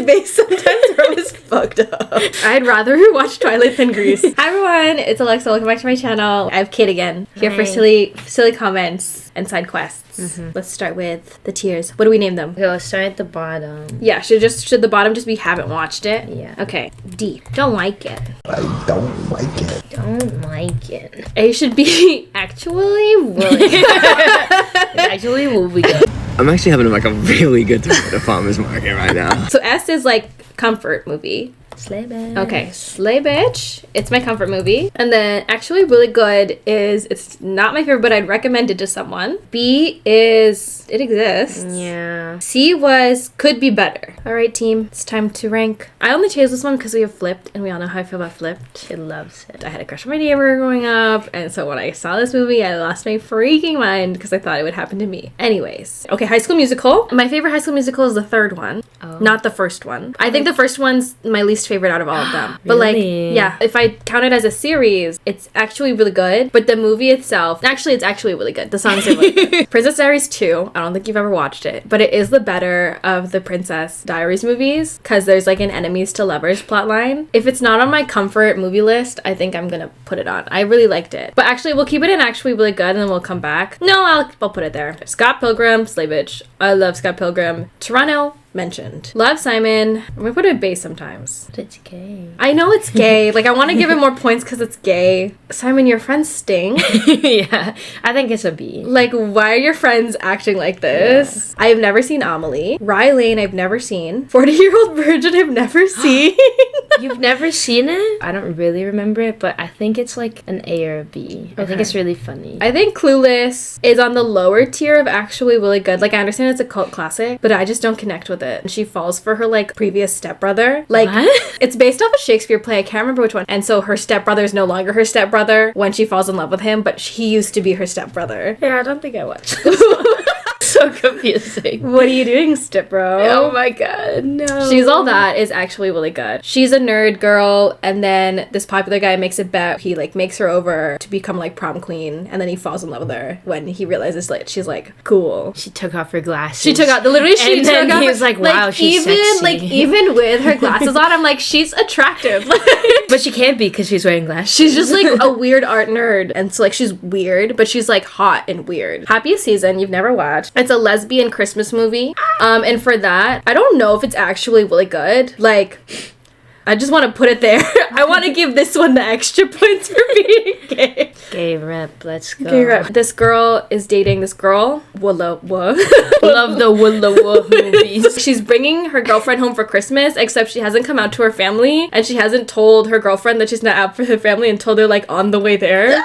based sometimes or was fucked up. I'd rather watch Twilight than Grease. Hi everyone, it's Alexa. Welcome back to my channel. I have Kate again here for silly comments and side quests. Let's start with the tiers. What do we name them? Okay, let's start at the bottom. Yeah, should the bottom just be haven't watched it? Yeah. Okay. D. Don't like it. I don't like it. Don't like it. A should be actually really good. Actually will be good. I'm actually having like a really good time at the farmer's market right now. So S is like comfort movie. Slay bitch. Okay, Slay Bitch. It's my comfort movie. And then actually really good is, it's not my favorite, but I'd recommend it to someone. B is, it exists. Yeah. C was could be better. All right, team, it's time to rank. I only chose this one because we have Flipped, and we all know how I feel about Flipped. She loves it. I had a crush on my neighbor growing up, and so when I saw this movie, I lost my freaking mind because I thought it would happen to me. Anyways, okay, High School Musical. My favorite High School Musical is the third one, not the first one. I think the first one's my least favorite out of all of them. But Really? like, yeah, if I count it as a series, it's actually really good. But the movie itself, actually, it's actually really good. The songs are really good. Princess Diaries 2, I don't think you've ever watched it, but it is the better of the Princess Diaries movies because there's like an enemies to lovers plotline. If it's not on my comfort movie list, I think I'm gonna put it on. I really liked it. But actually, we'll keep it in actually really good and then we'll come back. No, I'll put it there. Scott Pilgrim, Slay Bitch. I love Scott Pilgrim. Toronto, mentioned. Love Simon. I'm gonna put it base sometimes. But it's gay. I know it's gay. Like, I want to give it more points because it's gay. Simon, your friends stink. Yeah. I think it's a B. Like, why are your friends acting like this? Yeah. I have never seen Amelie. Rye Lane, I've never seen. 40-Year-Old Virgin, I've never seen. You've never seen it? I don't really remember it, but I think it's like an A or a B. I think it's really funny. I think Clueless is on the lower tier of actually really good. Like, I understand it's a cult classic, but I just don't connect with it. And she falls for her like previous stepbrother. Like, what? It's based off a Shakespeare play. I can't remember which one. And so her stepbrother is no longer her stepbrother when she falls in love with him, but he used to be her stepbrother. Yeah, I don't think I watched this one. So confusing. What are you doing, stepbro? Oh my god, no. She's All That is actually really good. She's a nerd girl, and then this popular guy makes a bet. He like makes her over to become like prom queen, and then he falls in love with her when he realizes like she's like cool. She took off her glasses. She took out literally. She and took then off. He's like, wow, she's even sexy. like even with her glasses on, I'm like, she's attractive. But she can't be because she's wearing glasses. She's just like a weird art nerd, and so like she's weird, but she's like hot and weird. Happiest Season, you've never watched. It's a lesbian Christmas movie. And for that, I don't know if it's actually really good. Like, I just want to put it there. I want to give this one the extra points for being gay. Gay rep, let's go. Gay rep. This girl is dating this girl. Willa. Love the Willa movies. She's bringing her girlfriend home for Christmas, except she hasn't come out to her family, and she hasn't told her girlfriend that she's not out for her family until they're like on the way there.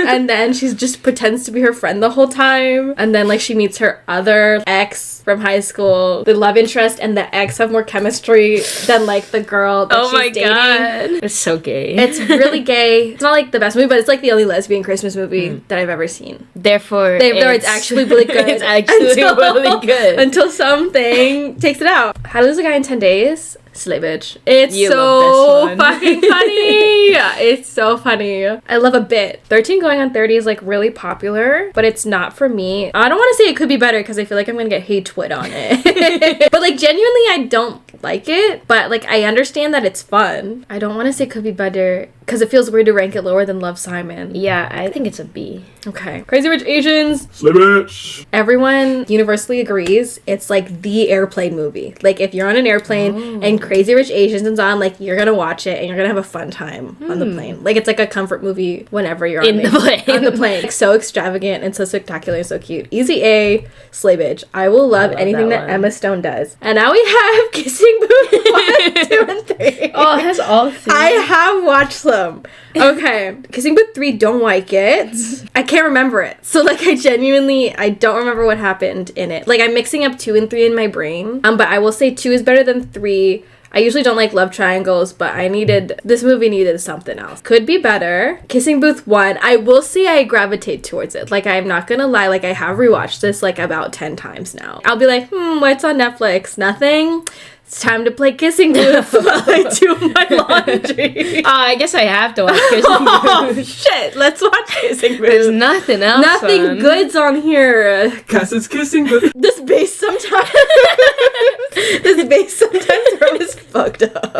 And then she just pretends to be her friend the whole time. And then like she meets her other ex from high school. The love interest and the ex have more chemistry than like the girl that she's dating. God. It's so gay. It's really gay. It's not like the best movie, but it's like the only lesbian Christmas movie that I've ever seen. Therefore, it's actually really good. It's actually really good. Until something takes it out. How to Lose a Guy in 10 Days? Slay Bitch. It's You so love this one. fucking funny. It's so funny. I love a bit. 13 Going on 30 is like really popular, but it's not for me. I don't want to say it could be better because I feel like I'm gonna get hate twit on it. But like genuinely I don't like it, but like I understand that it's fun. I don't want to say it could be better because it feels weird to rank it lower than Love, Simon. Yeah, I think it's a B. Okay. Crazy Rich Asians. Slay bitch. Everyone universally agrees it's like the airplane movie. Like if you're on an airplane and Crazy Rich Asians is on, like you're gonna watch it and you're gonna have a fun time on the plane. Like it's like a comfort movie whenever you're on the plane. On the plane. Like, so extravagant and so spectacular and so cute. Easy A, Slay Bitch. I will love anything that Emma Stone does. And now we have Kissing Booth 1, 2, and 3. Oh, it has all three. I have watched them. Okay. Kissing Booth 3, don't like it. I can't remember it. So like I don't remember what happened in it. Like I'm mixing up 2 and 3 in my brain. But I will say 2 is better than 3. I usually don't like love triangles, but this movie needed something else. Could be better. Kissing Booth 1, I will say I gravitate towards it. Like, I'm not gonna lie, like, I have rewatched this, like, about 10 times now. I'll be like, what's on Netflix? Nothing? It's time to play Kissing Booth while I do my laundry. I guess I have to watch Kissing Oh, Booth. shit. Let's watch Kissing Booth. There's nothing else. Nothing on. good's on here. Cause it's kissing, but This bass sometimes. This bass sometimes is fucked up.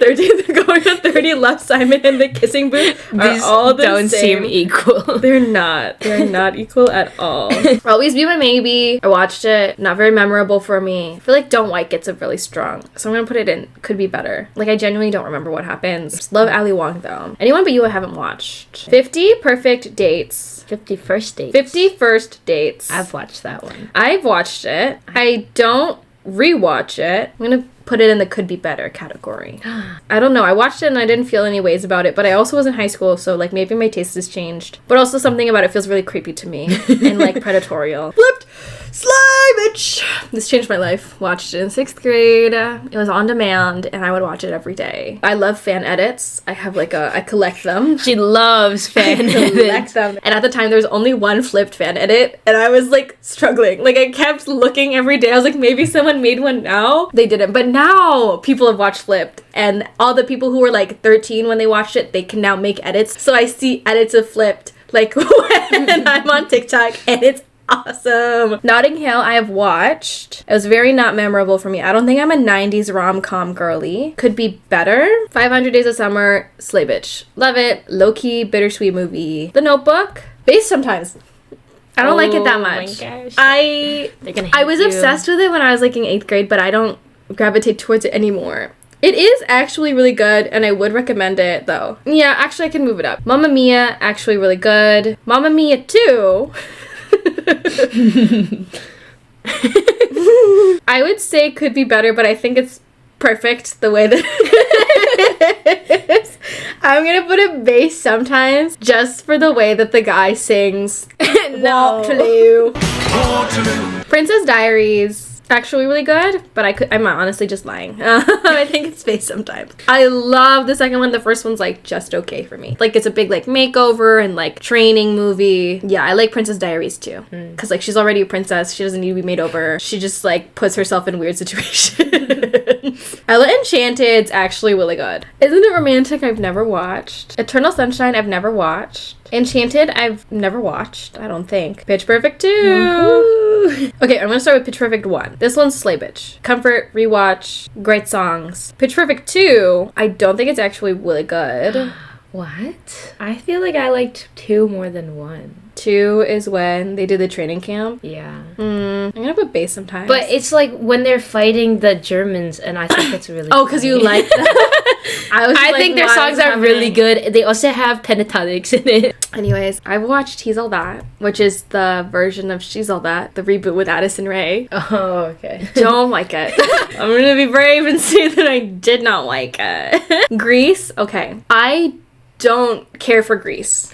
13, they're going on 30 Love Simon and the Kissing Booth are These all the don't same. seem equal. They're not. They're not equal at all. Always Be My Maybe. I watched it. Not very memorable for me. I feel like Don't Like It's a really strong. So I'm gonna put it in. Could be better. Like, I genuinely don't remember what happens. Just love Ali Wong though. Anyone But You I haven't watched. 50 Perfect Dates. 51st Dates. 50 First Dates. I've watched that one. I've watched it. I don't rewatch it. I'm gonna put it in the could be better category. I don't know. I watched it and I didn't feel any ways about it, but I also was in high school, so like maybe my taste has changed. But also something about it feels really creepy to me and like predatorial. Flipped Slimage! This changed my life. Watched it in 6th grade. It was on demand and I would watch it every day. I love fan edits. I have like I collect them. She loves fan Collect edits. them. And at the time there was only one flipped fan edit and I was like struggling. Like I kept looking every day. I was like, maybe someone made one now. They didn't. But now people have watched Flipped and all the people who were like 13 when they watched it, they can now make edits. So I see edits of Flipped like when I'm on TikTok and it's awesome. Notting Hill I have watched. It was very not memorable for me. I don't think I'm a 90s rom-com girly. Could be better. 500 Days of Summer, Slay Bitch. Love it. Low-key, bittersweet movie. The Notebook. Based sometimes. I don't like it that much. Oh my gosh. I gonna I hate was you. obsessed with it when I was like in 8th grade, but I don't gravitate towards it anymore. It is actually really good, and I would recommend it, though. Yeah, actually, I can move it up. Mamma Mia, actually really good. Mamma Mia 2. I would say could be better, but I think it's perfect the way that it is. I'm gonna put it bass sometimes, just for the way that the guy sings. No. Waterloo. Princess Diaries. Actually really good, but I'm honestly just lying. I think it's based sometimes. I love the second one. The first one's like just okay for me. Like it's a big like makeover and like training movie. Yeah, I like Princess Diaries too. Cause like she's already a princess. She doesn't need to be made over. She just like puts herself in weird situations. Ella Enchanted's actually really good. Isn't It Romantic? I've never watched. Eternal Sunshine I've never watched. Enchanted, I've never watched, I don't think. Pitch Perfect 2. Woohoo. Okay, I'm gonna start with Pitch Perfect 1. This one's Slay Bitch. Comfort, rewatch, great songs. Pitch Perfect 2, I don't think it's actually really good. What? I feel like I liked 2 more than 1. 2 is when they do the training camp. Yeah. I'm gonna put bass sometimes. But it's like when they're fighting the Germans, and I think it's really oh, because you funny. like that. I think their songs are really good. They also have pentatonics in it. Anyways, I've watched He's All That, which is the version of She's All That, the reboot with Addison Rae. Oh, okay. Don't like it. I'm gonna be brave and say that I did not like it. Grease, okay. I don't care for Grease.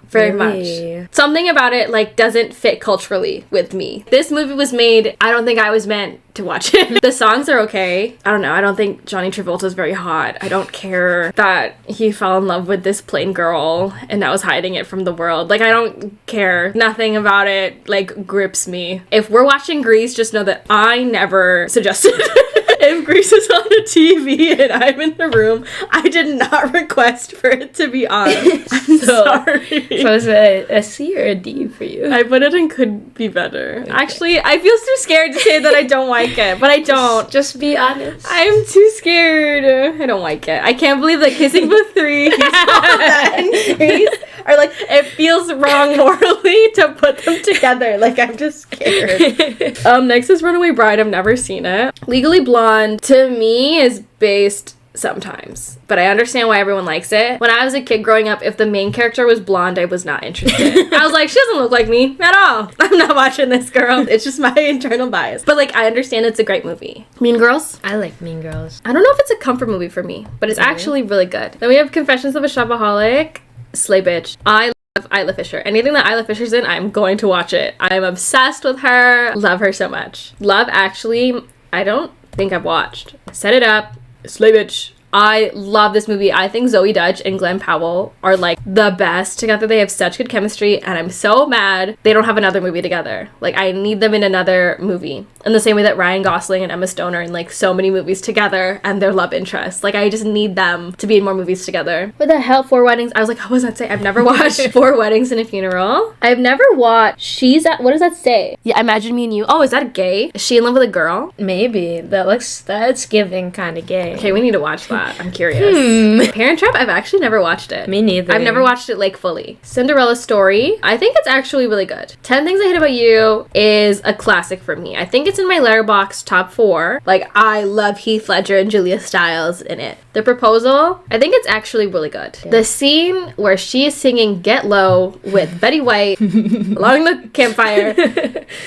Very Really? much. Something about it like doesn't fit culturally with me. This movie was made, I don't think I was meant to watch it. The songs are okay. I don't know. I don't think Johnny Travolta is very hot. I don't care that he fell in love with this plain girl and now is hiding it from the world. Like, I don't care. Nothing about it like grips me. If we're watching Grease, just know that I never suggested if Grease is on the TV and I'm in the room, I did not request for it to be on. I'm sorry. So is it a C or a D for you? I put it in could be better. Actually, I feel too scared to say that I don't like it, but I don't. Just be honest. I'm too scared. I don't like it. I can't believe that Kissing Booth 3 and Grease are like, it feels wrong morally to put them together. Like, I'm just scared. Next is Runaway Bride. I've never seen it. Legally Blonde, to me, is based sometimes, but I understand why everyone likes it. When I was a kid growing up, if the main character was blonde, I was not interested. I was like, she doesn't look like me at all. I'm not watching this girl. It's just my internal bias. But like, I understand it's a great movie. Mean Girls? I like Mean Girls. I don't know if it's a comfort movie for me, but it's actually really good. Then we have Confessions of a Shopaholic, Slay Bitch. I love Isla Fisher. Anything that Isla Fisher's in, I'm going to watch it. I'm obsessed with her. Love her so much. Love Actually, I don't think I've watched. Set It Up, Slay Bitch, I love this movie. I think Zoe Dutch and Glenn Powell are like the best together. They have such good chemistry, and I'm so mad they don't have another movie together. Like, I need them in another movie. In the same way that Ryan Gosling and Emma Stone are in like so many movies together and their love interest. Like, I just need them to be in more movies together. What the hell? 4 Weddings. I was like, what was that say? I've never watched 4 Weddings and a Funeral. I've never watched She's at, what does that say? Yeah, Imagine Me and You. Oh, is that gay? Is she in love with a girl? Maybe. That's giving kind of gay. Okay, we need to watch that. I'm curious. Parent Trap, I've actually never watched it. Me neither. I've never watched it like fully. Cinderella Story, I think it's actually really good. 10 Things I Hate About You is a classic for me. I think it's in my Letterboxd top 4. Like, I love Heath Ledger and Julia Stiles in it. The Proposal, I think it's actually really good. Yeah. The scene where she is singing Get Low with Betty White along the campfire.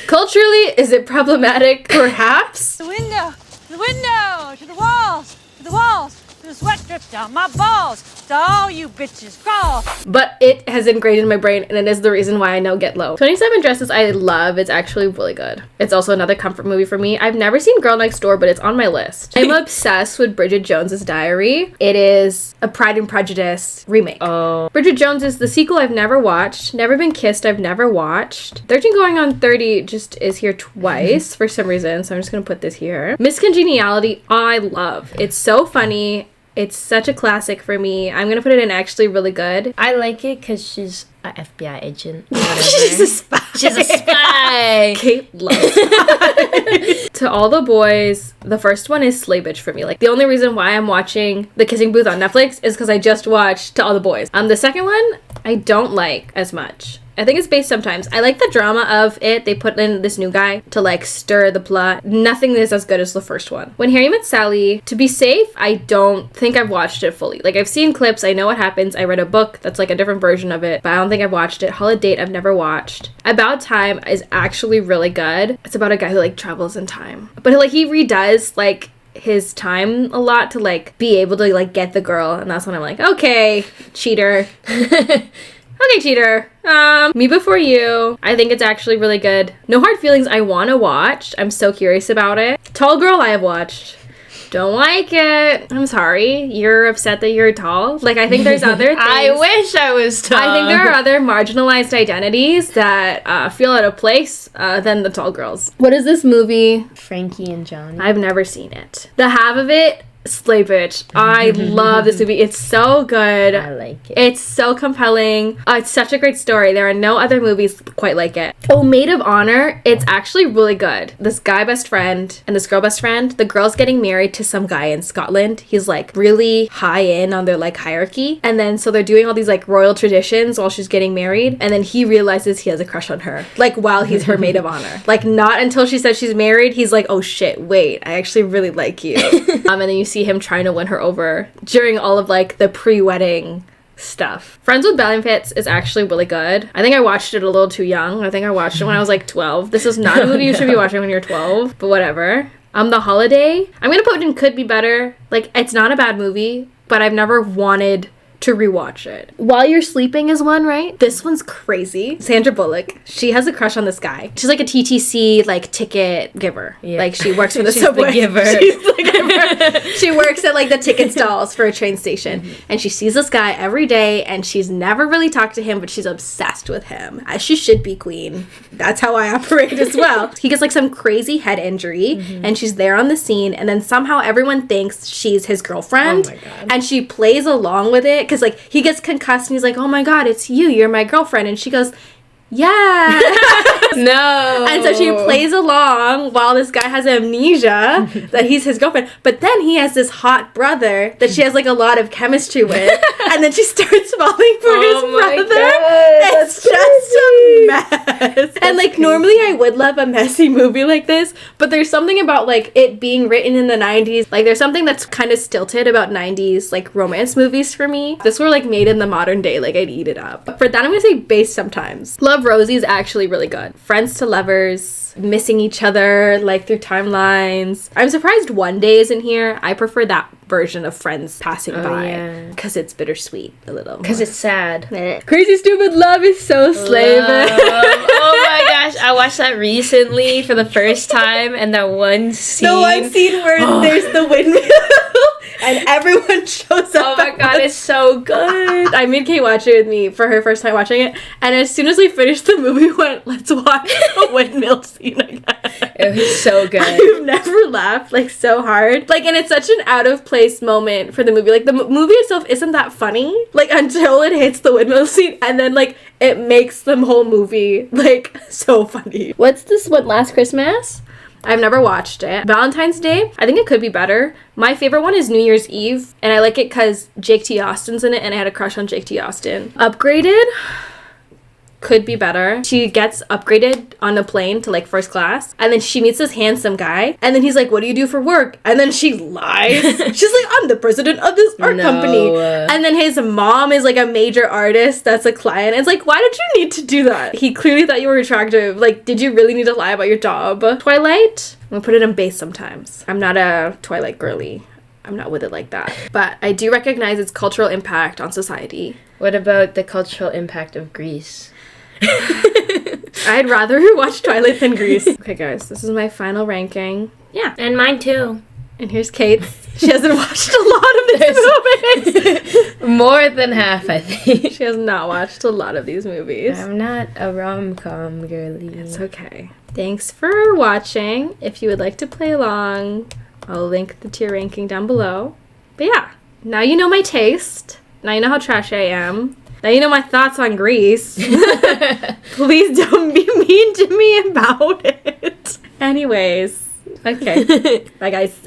Culturally, is it problematic? Perhaps. The window, to the walls, to the sweat drips down my balls. To all you bitches, crawl. But it has ingrained in my brain, and it is the reason why I know Get Low. 27 Dresses I love. It's actually really good. It's also another comfort movie for me. I've never seen Girl Next Door, but it's on my list. I'm obsessed with Bridget Jones's Diary. It is a Pride and Prejudice remake. Oh. Bridget Jones is the sequel I've never watched. Never Been Kissed I've never watched. 13 Going on 30 just is here twice for some reason, so I'm just gonna put this here. Miss Congeniality I love. It's so funny. It's such a classic for me. I'm gonna put it in actually really good. I like it because she's an FBI agent. She's a spy. She's a spy. Kate loves spies. To All the Boys, the first one is Slay Bitch for me. Like, the only reason why I'm watching The Kissing Booth on Netflix is because I just watched To All the Boys. The second one, I don't like as much. I think it's based sometimes. I like the drama of it. They put in this new guy to like stir the plot. Nothing is as good as the first one. When Harry Met Sally, to be safe, I don't think I've watched it fully. Like, I've seen clips, I know what happens. I read a book that's like a different version of it, but I don't think I've watched it. Holiday I've never watched. About Time is actually really good. It's about a guy who like travels in time. But like he redoes like his time a lot to like be able to like get the girl, and that's when I'm like, okay, cheater. Okay, cheater. Me Before You. I think it's actually really good. No Hard Feelings I want to watch. I'm so curious about it. Tall Girl I have watched. Don't like it. I'm sorry. You're upset that you're tall. Like, I think there's other things. I wish I was tall. I think there are other marginalized identities that feel out of place than the tall girls. What is this movie? Frankie and Johnny. I've never seen it. The half of it, Slay Bitch. I love this movie. It's so good. I like it. It's so compelling. It's such a great story. There are no other movies quite like it. Oh, Maid of Honor. It's actually really good. This guy best friend and this girl best friend. The girl's getting married to some guy in Scotland. He's like really high in on their like hierarchy. And then so they're doing all these like royal traditions while she's getting married. And then he realizes he has a crush on her. Like while he's her maid of honor. Like not until she says she's married. He's like, oh shit, wait, I actually really like you. And then you see him trying to win her over during all of like the pre-wedding stuff. Friends with Benefits is actually really good. I think I watched it a little too young. I think I watched it when I was like 12. This is not a movie you should be watching when you're 12, but whatever. The Holiday, I'm gonna put it in could be better. Like, it's not a bad movie, but I've never wanted to rewatch it. While You're Sleeping is one, right? This one's crazy. Sandra Bullock, she has a crush on this guy. She's like a TTC like ticket giver. Yeah. Like she works for the subway. Giver. She's the giver. She works at like the ticket stalls for a train station. And she sees this guy every day and she's never really talked to him, but she's obsessed with him. As she should be, queen. That's how I operate as well. He gets like some crazy head injury and she's there on the scene, and then somehow everyone thinks she's his girlfriend. Oh my God. And she plays along with it because like he gets concussed and he's like, oh my God, it's you're my girlfriend. And she goes, yeah. No. And so she plays along while this guy has amnesia that he's his girlfriend. But then he has this hot brother that she has like a lot of chemistry with. And then she starts falling for his brother. It's just a mess. And like normally I would love a messy movie like this, but there's something about like it being written in the 90s. Like there's something that's kind of stilted about 90s like romance movies for me. If this were like made in the modern day, like I'd eat it up. But for that I'm gonna say based sometimes. Love Rosie is actually really good. Friends to Lovers, missing each other like through timelines. I'm surprised One Day is in here. I prefer that version of Friends passing by because it's bittersweet a little. Because it's sad. Crazy Stupid Love is so slay. Oh my gosh, I watched that recently for the first time, and that one scene. The one scene where there's the windmill. and everyone shows up. Oh my god, it's so good. I made Kate watch it with me for her first time watching it, and as soon as we finished the movie, we went, let's watch the windmill scene again. It was so good. I've never laughed like so hard. Like, and it's such an out of place moment for the movie. Like, the movie itself isn't that funny, like, until it hits the windmill scene, and then, like, it makes the whole movie, like, so funny. What's this one, Last Christmas? I've never watched it. Valentine's Day, I think it could be better. My favorite one is New Year's Eve, and I like it because Jake T. Austin's in it, and I had a crush on Jake T. Austin. Upgraded could be better. She gets upgraded on a plane to, like, first class, and then she meets this handsome guy, and then he's like, what do you do for work? And then she lies. She's like, I'm the president of this art company. And then his mom is, like, a major artist that's a client. It's like, why did you need to do that? He clearly thought you were attractive. Like, did you really need to lie about your job? Twilight? I'm gonna put it in base sometimes. I'm not a Twilight girly. I'm not with it like that. But I do recognize its cultural impact on society. What about the cultural impact of Greece? I'd rather watch Twilight than Grease. Okay, guys, this is my final ranking. Yeah. And mine too. And here's Kate's. She hasn't watched a lot of these movies. More than half, I think. She has not watched a lot of these movies. I'm not a rom-com girly. It's okay. Thanks for watching. If you would like to play along, I'll link the tier ranking down below. But yeah, now you know my taste. Now you know how trashy I am. Now you know my thoughts on Grease. Please don't be mean to me about it. Anyways, okay. Bye, guys.